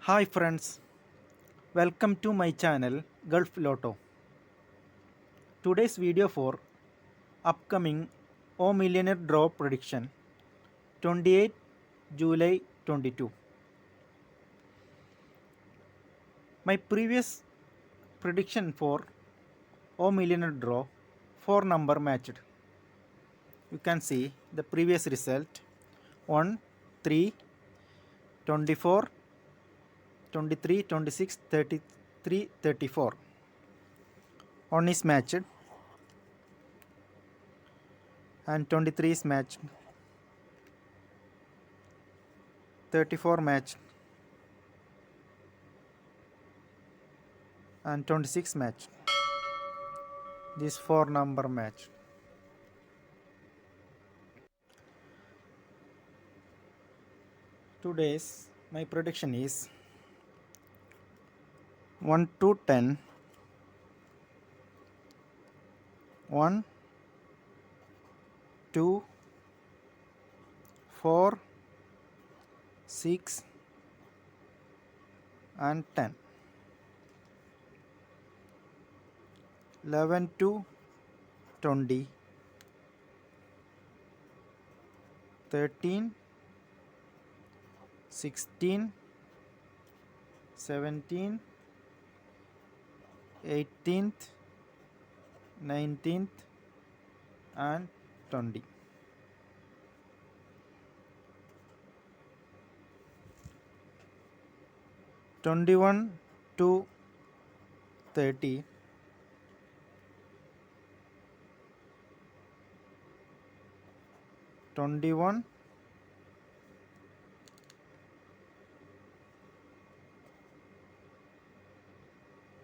Hi friends, welcome to my channel Gulf Lotto. Today's video for upcoming O Millionaire Draw prediction 28 July 22. My previous prediction for O Millionaire Draw 4 number matched. You can see the previous result 1, 3, 24, 23, 26, 33, 34. 1 is matched and 23 is matched, 34 matched and 26 matched. These 4 number matched. Today's my prediction is 1 to 10, 1, 2, 4, 6 and 10. 11 to 20, 13, 16, 17, 18th, 19th and 20. 21 to 30, 21,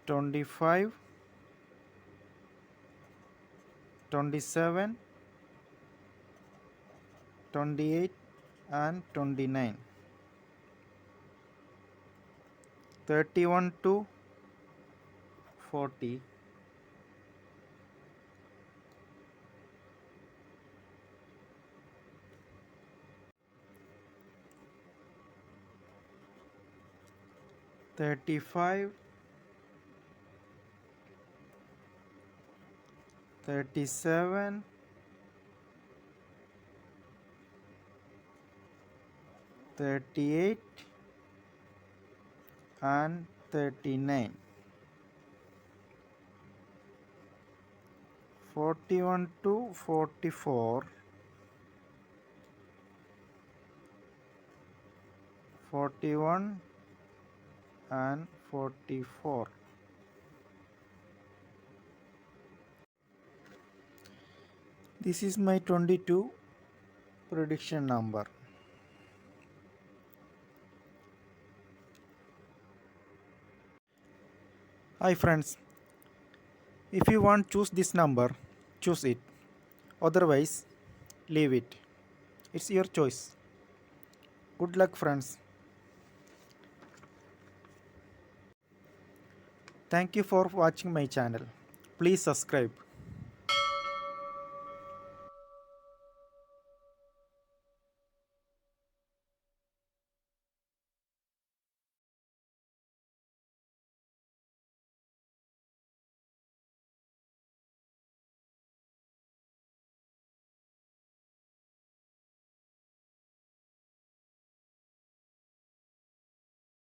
25, 27, 28 and 29. 31 to 40, 35, 37, 38 and 39. 41 to 44, 41 and 44. This is my 22 prediction number. Hi friends, if you want choose this number, choose it. Otherwise, leave it. It's your choice. Good luck friends. Thank you for watching my channel. Please subscribe.